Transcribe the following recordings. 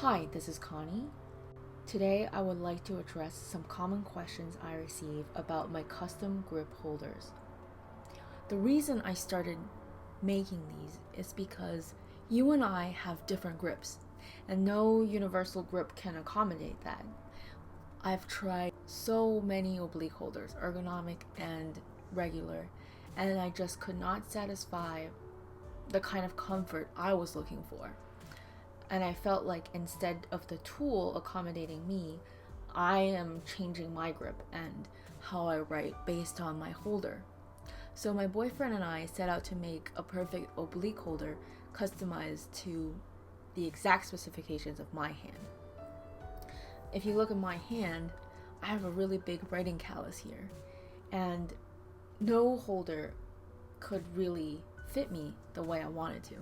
Hi, this is Connie. Today I would like to address some common questions I receive about my custom grip holders. The reason I started making these is because you and I have different grips, and no universal grip can accommodate that. I've tried so many oblique holders, ergonomic and regular, and I just could not satisfy the kind of comfort I was looking for. And I felt like instead of the tool accommodating me, I am changing my grip and how I write based on my holder. So my boyfriend and I set out to make a perfect oblique holder customized to the exact specifications of my hand. If you look at my hand, I have a really big writing callus here, and no holder could really fit me the way I wanted to.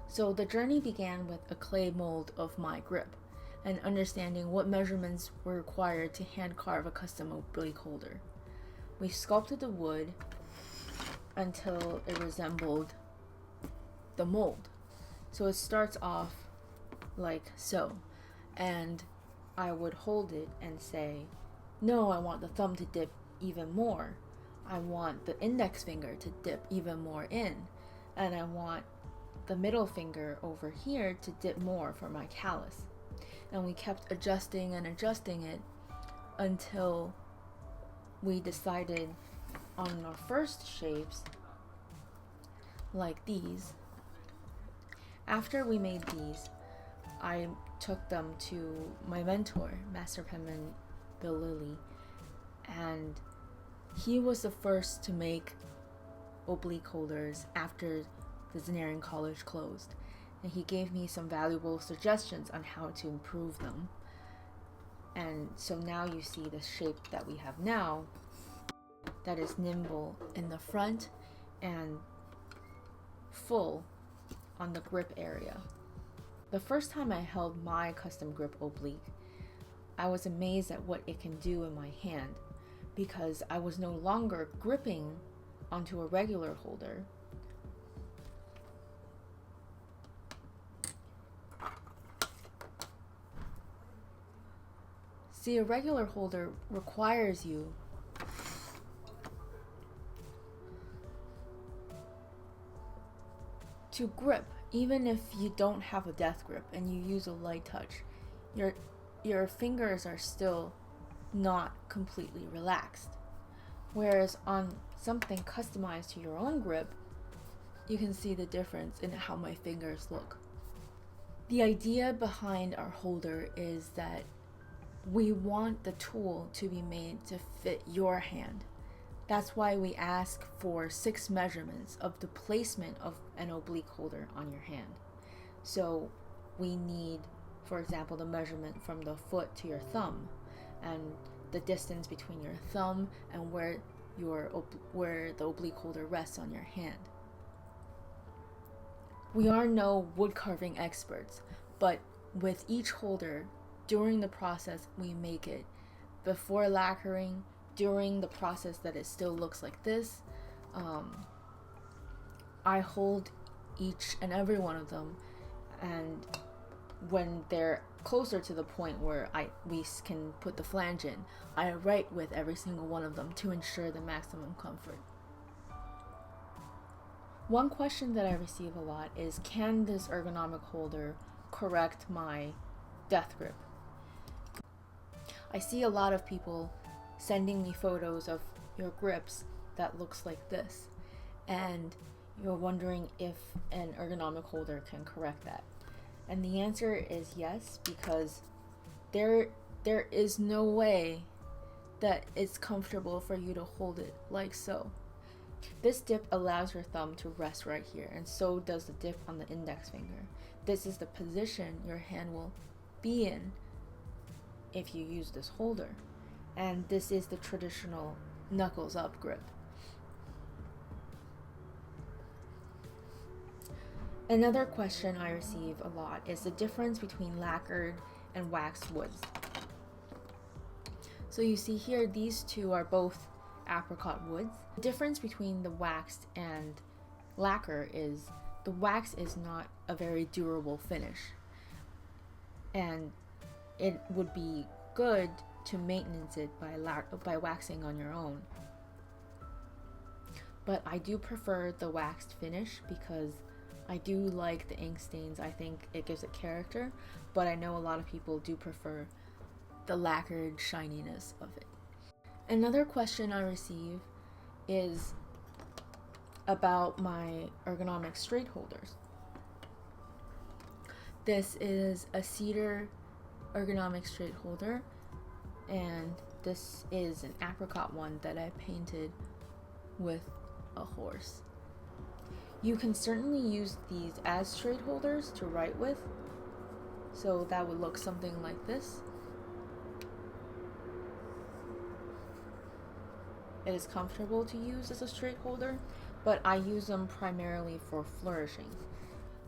So the journey began with a clay mold of my grip and understanding what measurements were required to hand carve a custom oblique holder. We sculpted the wood until it resembled the mold. So it starts off like so, and I would hold it and say, no, I want the thumb to dip even more. I want the index finger to dip even more in, and I want the middle finger over here to dip more for my callus. And we kept adjusting and adjusting it until we decided on our first shapes, like these. After we made these, I took them to my mentor, Master Penman Bill Lilly, and he was the first to make oblique holders after the Zenarian College closed, and he gave me some valuable suggestions on how to improve them. And so now you see the shape that we have now that is nimble in the front and full on the grip area. The first time I held my custom grip oblique, I was amazed at what it can do in my hand, because I was no longer gripping onto a regular holder. See, a regular holder requires you to grip, even if you don't have a death grip and you use a light touch. Your fingers are still not completely relaxed. Whereas on something customized to your own grip, you can see the difference in how my fingers look. The idea behind our holder is that we want the tool to be made to fit your hand. That's why we ask for 6 measurements of the placement of an oblique holder on your hand. So we need, for example, the measurement from the foot to your thumb, and the distance between your thumb and where the oblique holder rests on your hand. We are no wood carving experts, but with each holder, during the process we make it, before lacquering, during the process that it still looks like this, I hold each and every one of them, and when they're closer to the point where we can put the flange in, I write with every single one of them to ensure the maximum comfort. One question that I receive a lot is, can this ergonomic holder correct my death grip? I see a lot of people sending me photos of your grips that looks like this, and you're wondering if an ergonomic holder can correct that. And the answer is yes, because there is no way that it's comfortable for you to hold it like so. This dip allows your thumb to rest right here, and so does the dip on the index finger. This is the position your hand will be in if you use this holder. And this is the traditional knuckles up grip. Another question I receive a lot is the difference between lacquered and waxed woods. So you see here, these two are both apricot woods. The difference between the waxed and lacquer is the wax is not a very durable finish. and it would be good to maintenance it by waxing on your own. But I do prefer the waxed finish because I do like the ink stains. I think it gives it character, but I know a lot of people do prefer the lacquered shininess of it. Another question I receive is about my ergonomic straight holders. This is a cedar ergonomic straight holder, and this is an apricot one that I painted with a horse. You can certainly use these as straight holders to write with, so that would look something like this. It is comfortable to use as a straight holder, but I use them primarily for flourishing,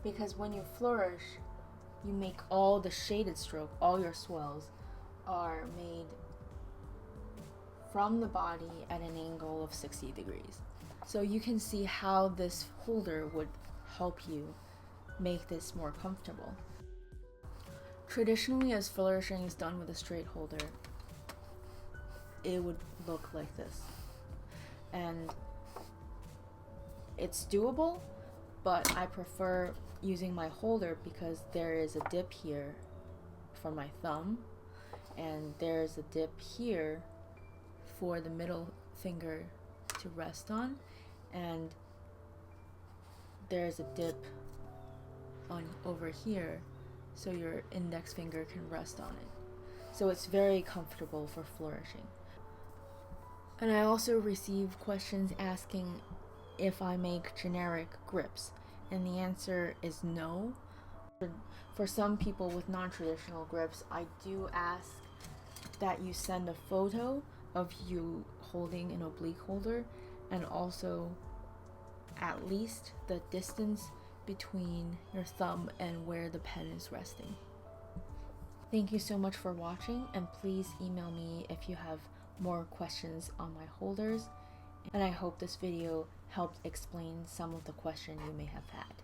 because when you flourish, you make all the shaded stroke, all your swells are made from the body at an angle of 60 degrees. So you can see how this holder would help you make this more comfortable. Traditionally, as flourishing is done with a straight holder, it would look like this. And it's doable, but I prefer using my holder because there is a dip here for my thumb, and there's a dip here for the middle finger to rest on, and there's a dip on over here so your index finger can rest on it. So it's very comfortable for flourishing. And I also receive questions asking if I make generic grips, and the answer is no. For some people with non-traditional grips, I do ask that you send a photo of you holding an oblique holder, and also at least the distance between your thumb and where the pen is resting. Thank you so much for watching, and please email me if you have more questions on my holders, and I hope this video helped explain some of the questions you may have had.